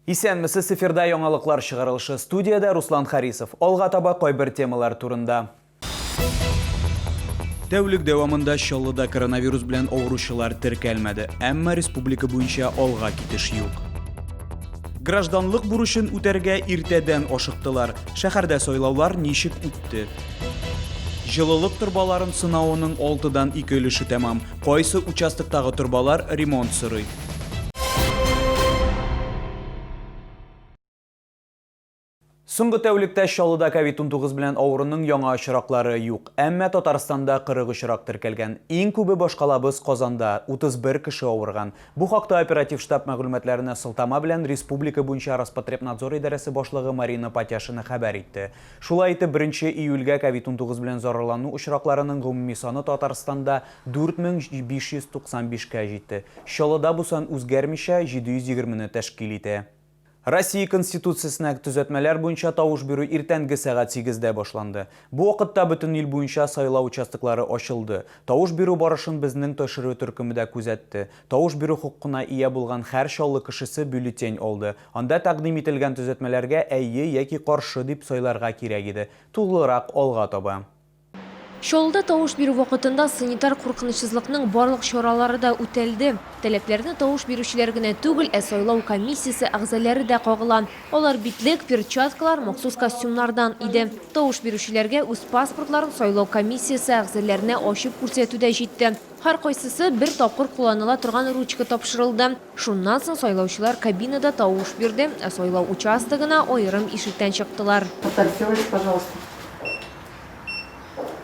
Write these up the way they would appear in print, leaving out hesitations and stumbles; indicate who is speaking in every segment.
Speaker 1: Исәнмесез, эфирда яңалыклар чыгарылышы, студияда Руслан Харисов. Алга таба кайбер темалар турында. Тәүлек дәвамында Чаллыда коронавирус белән авыручылар теркәлмәде, әмма республика буенча алга китеш юк. Гражданлык бурычын үтәргә иртәдән ашыктылар. Шәһәрдә сайлаулар ничек үтте? Җылылык турбаларын сынауының 6дан 2 өлеше тәмам. Кайсы участоктагы турбалар ремонт сорый? Соңгы тәүлектә Чаллыда COVID-19 белән авыруның яңа очраклары юк. Әмма Татарстанда 40 очрак теркәлгән. Иң күбе башкалабыз Казанда 31 кеше авырган. Бу хакта оператив штаб мәгълүматларына сылтама белән республика буенча Роспотребнадзор идарәсе башлыгы Марина Потяшина хәбәр итте. Шулай итеп, 1 июльгә COVID-19 белән зарарлану очракларының гомуми саны Татарстанда 4595-кә җитте. Чаллыда бу сан үзгәрмичә 720-не тәшкил итә. Россия Конституциясенә төзәтмәләр буенча тавыш бирү иртәнге сәгать 8-дә башланды. Бу вакытта бөтен ил буенча сайлау участоклары ачылды. Тавыш бирү барышын безнең ташыру төркемендә күзәтте. Тавыш бирү хукукына ия булган һәр чаллы кешесе бюллетень алды. Анда тәкъдим ителгән төзәтмәләргә әйе яки каршы дип сайларга кирәк иде. Тулырак алга таба.
Speaker 2: Чаллыда тавыш бирү вакытында санитар куркынычсызлыкның барлык чаралары да үтәлде. Таләпләрне тавыш бирүчеләр генә түгел, сайлау комиссиясе әгъзалары да кагыла. Алар битлек, перчаткалар, махсус костюмнардан иде. Тавыш бирүчеләргә үз паспортларын сайлау комиссиясе әгъзаларына ачып күрсәтүдә җитте. Һәр кайсысы бер тапкыр кулланыла торган ручка тапшырылды. Шуннан соң сайлаучылар кабинада тавыш бирде, сайлау участогына аерым ишектән чыктылар.
Speaker 3: Пожалуйста.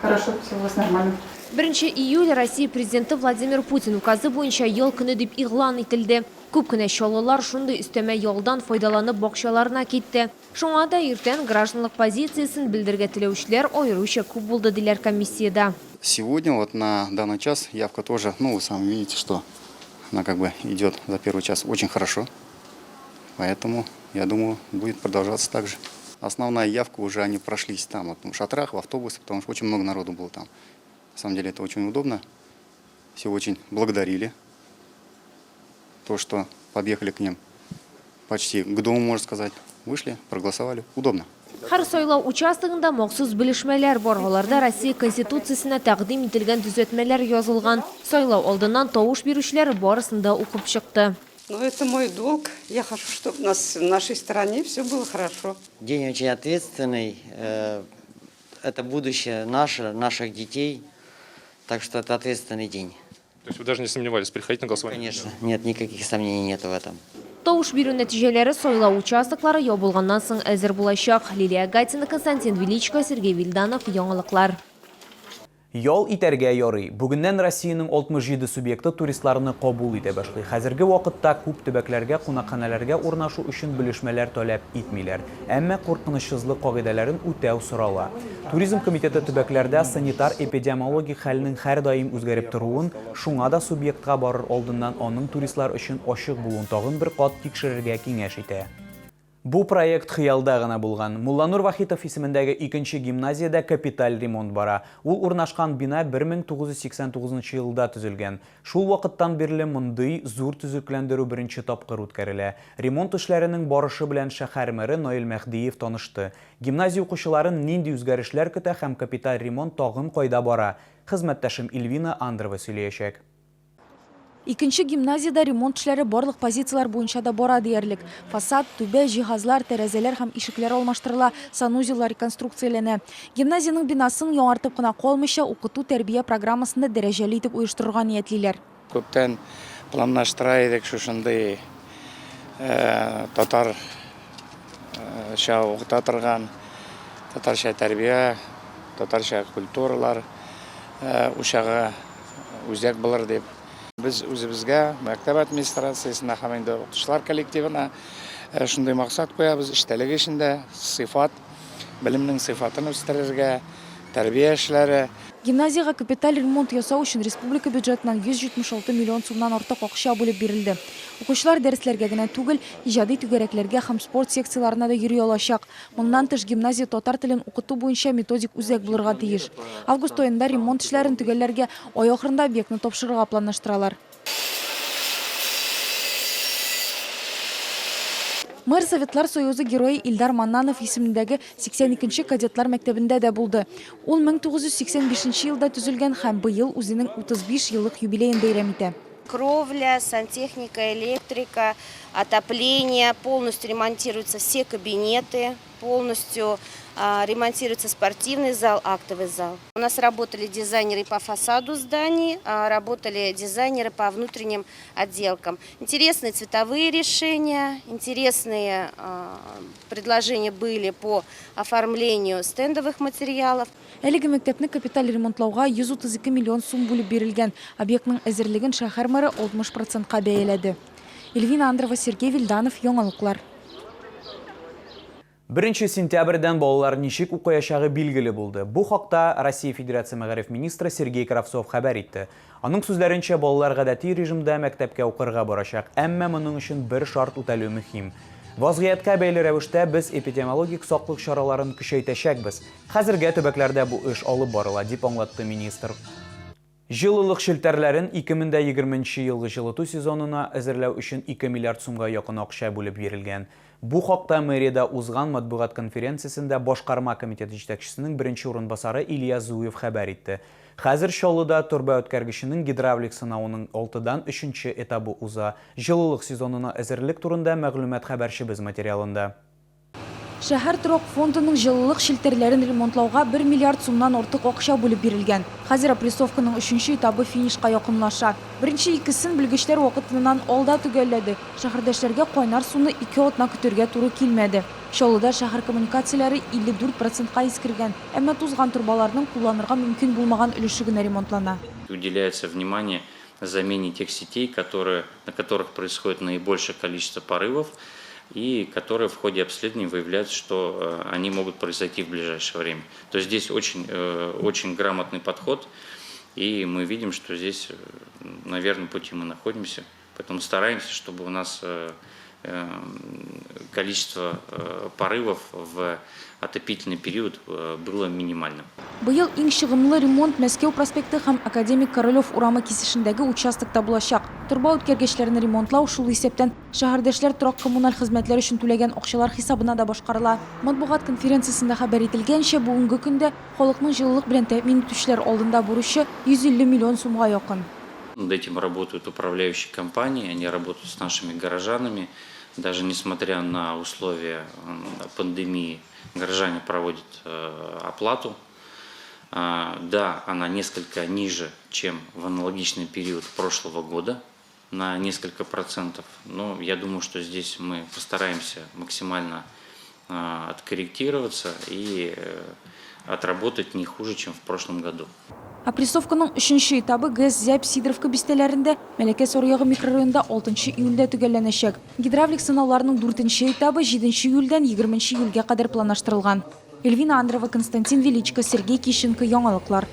Speaker 3: Хорошо, все у вас нормально.
Speaker 2: 1 июль Россия президенты Владимир Путин указы буенча ел көне дип игълан ителде. Күп кенә чаллылар шундый өстәмә ялдан файдаланып бакчаларына китте. Шуңа да иртән гражданлык позициясын белдергә теләүчеләр аеруча күп булды диләр комиссияда.
Speaker 4: Сегодня вот на данный час явка тоже, вы сами видите, что она как бы идет за первый час очень хорошо. Поэтому, я думаю, будет продолжаться так же. Основная явка уже они прошлись там, вот, в шатрах, в автобусах, потому что очень много народу было там. На самом деле это очень удобно. Все очень благодарили. То, что подъехали к ним почти к дому, можно сказать. Вышли, проголосовали. Удобно.
Speaker 2: Һәр сайлау участогында махсус белешмәләр бар. Аларда Россия Конституциясенә тәкъдим ителгән төзәтмәләр язылган. Сайлау алдыннан тавыш бирүчеләр барысын да укып чыкты.
Speaker 3: Это мой долг. Я хочу, чтобы в нашей стране все было хорошо.
Speaker 5: День очень ответственный. Это будущее наших детей. Так что это ответственный день.
Speaker 6: То есть вы даже не сомневались, приходить на голосование?
Speaker 5: Конечно. Нет, никаких сомнений нет в этом.
Speaker 2: Тавыш бирү нәтиҗәләре сайлау участоклары ябылганнан соң әзер булачак. Лилия Гатина, Константин Величко, Сергей Вильданов, яңалыклар.
Speaker 1: Ял итәргә ярый. Бүгеннән Россиянең 67 субъекты туристларны кабул итә башлый. Хәзерге вакытта күп төбәкләргә, кунакханәләргә урнашу өчен белешмәләр таләп итмиләр. Әмма куркынычсызлык кагыйдәләрен үтәү сорала. Туризм комитеты төбәкләрдә санитар-эпидемиологик хәлнең һәр даим үзгәреп торуын, шуңа да субъектка барыр алдыннан аның туристлар өчен ачык булуын тагын бер кат тикшерергә киңәш итә. Бу проект хыялда гына булган. Мулланур Вахитов исемендәге 2-нче гимназиядә капиталь ремонт бара. Ул урнашкан бина 1989 елда төзелгән. Шул вакыттан бирле мондый зур төзекләндерү беренче тапкыр үткәрелә. Ремонт эшләренең барышы белән шәһәр мэры Наил Мәхдиев танышты. Гимназия укучыларын нинди үзгәрешләр көтә һәм капиталь ремонт тагын кайда бара? Хезмәттәшем Эльвина Андрова сөйләячәк.
Speaker 7: 2-нче гимназиядә ремонт эшләре барлык позициялар буенча да бара диярлек. Фасад, түбә, җиһазлар, тәрәзәләр һәм ишекләр алмаштырыла, санузеллар реконструкцияләнә. Гимназияның бинасын яңартып кына калмыйча, укыту тәрбия программасында дәрәҗәле итеп оештырырга ниятлиләр.
Speaker 8: Күптән планлаштыра идек шушындый татарча укыта торган, татарча тәрбия, татарча культуралар ушага үзәк булыр дип. Biz үзебезгә, мәктәп администрациясенә һәм инде укытучылар коллективына шундый максат куябыз, эштәлек эшендә сыйфат, белемнең сыйфатын үстерергә, тәрбия эшләре.
Speaker 7: Гимназияга капиталь ремонт ясау өчен республика бюджетыннан 176 миллион сумнан артык акча бүлеп бирелде. Укучылар дәресләргә генә түгел, иҗади түгәрәкләргә һәм спорт секцияларына да йөри алачак. Моннан тыш гимназия татар телен укыту буенча методик үзәк булырга тиеш. Август аенда ремонт эшләрен төгәлләргә ай ахырында объектны тапшырырга планлаштыралар. Мэр Советлар Союзы герои Илдар Маннанов исемендәге 82-нче кадетлар мәктәбендә дә булды. Ул 1985 елда төзелгән һәм быел үзенең 35 еллык юбилеен бәйрәм итә.
Speaker 9: Кровля, сантехника, электрика, отопление, полностью ремонтируются все кабинеты, полностью ремонтируется спортивный зал, актовый зал. У нас работали дизайнеры по фасаду зданий, работали дизайнеры по внутренним отделкам. Интересные цветовые решения, интересные предложения были по оформлению стендовых материалов.
Speaker 7: Әлеге мәктәпне капиталь ремонтлауга 132 миллион сум бүлеп бирелгән. Объектның әзерлеген шәһәр мэры 60%-ка бәяләде. Эльвина Андрова, Сергей Вильданов, Яңалыклар.
Speaker 1: 1 сентябрьдән балалар ничек укыячагы билгеле булды. Бу хакта Россия Федерация мәгариф министры Сергей Кравцов хәбәр итте. Аның сүзләренчә, балалар гадәти режимда мәктәпкә укырга барачак, әмма моның өчен бер шарт үтәлү мөһим. Вазгыятькә бәйле рәвештә без эпидемиологик саклык чараларын көчәйтәчәкбез. Хәзергә төбәкләрдә бу эш алып барыла, дип аңлатты министр. Җылылык шелтәрләрен 2020 елгы җылыту сезонына әзерләү өчен 2 миллиард сумга якын акча бүлеп бирелгән. Бу хакта мэриядә узган матбугат конференциясендә башкарма комитеты җитәкчесенең беренче урынбасары Илья Зуев хәбәр итте. Хәзер Чаллыда турба үткәргеченең гидравлик сынауының 6дан 3-нче этабы уза. Җылылык сезонына әзерлек турында мәгълүмат хәбәрчебез материалында.
Speaker 7: Шәһәр торак фондының җылылык шелтәрләрен ремонтлауга 1 миллиард сумнан артык акча бүлеп бирелгән. Хәзер опрессовканың 3-нче этабы финишка якынлаша. Беренче икесен белгечләр вакытыннан алда төгәлләде. Шәһәрдәшләргә кайнар суны 2 атна көтәргә туры килмәде. Чаллыда шәһәр коммуникацияләре 54%-ка искергән, әмма тузган турбаларның кулланырга мөмкин булмаган өлеше генә ремонтлана.
Speaker 10: Уделяется внимание замене тех сетей, на которых происходит наибольшее количество порывов, и которые в ходе обследования выявляют, что они могут произойти в ближайшее время. То есть здесь очень грамотный подход, и мы видим, что здесь на верном пути мы находимся. Поэтому стараемся, чтобы у нас количество порывов в отопительный период было минимальным.
Speaker 7: Быел иң чыгымлы ремонт Мәскәү проспекты һәм Академик Королев урамы кисешендәге участокта булачак. Турба үткәргечләрен ремонтлау шул исәптән шәһәрдәшләр торак коммуналь хезмәтләр өчен түләгән акчалар хисабына да башкарыла. Матбугат конференциясендә хәбәр ителгәнчә, бүгенге көндә халыкның җылылык белән тәэмин итүчеләр алдында бурычы 150 миллион сумга якын.
Speaker 10: Над этим работают управляющие компании, они работают с нашими горожанами. Даже несмотря на условия пандемии, горожане проводят оплату. Да, она несколько ниже, чем в аналогичный период прошлого года, на несколько процентов. Но я думаю, что здесь мы постараемся максимально откорректироваться и отработать не хуже, чем в прошлом году.
Speaker 7: Опрессовканың 3-нче этабы ГЭС-Зяб-Сидоровка бистәләрендә, Мәләкәс Оръягы микрорайонында 6 июльдә төгәлләнәчәк. Гидравлик сынауларының 4-нче этабы 7 июльдән 20 июльгә кадәр планлаштырылган. Эльвина Андрова, Константин Величко, Сергей Кищенко, Яңалыклар.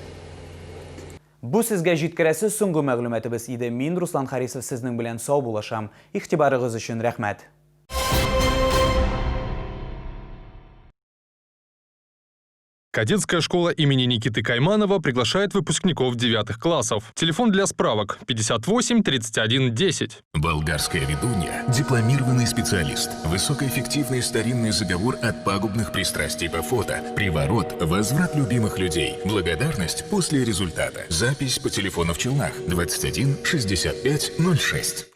Speaker 1: Бу сезгә җиткерәсе соңгы мәгълүматыбыз иде. Мин Руслан Харисов сезнең белән сау булашам. Игътибарыгыз өчен рәхмәт.
Speaker 6: Кадетская школа имени Никиты Кайманова приглашает выпускников 9 классов. Телефон для справок 58 31 10.
Speaker 11: Болгарская ведунья – дипломированный специалист. Высокоэффективный старинный заговор от пагубных пристрастий по фото. Приворот – возврат любимых людей. Благодарность после результата. Запись по телефону в Челнах 21 65 06.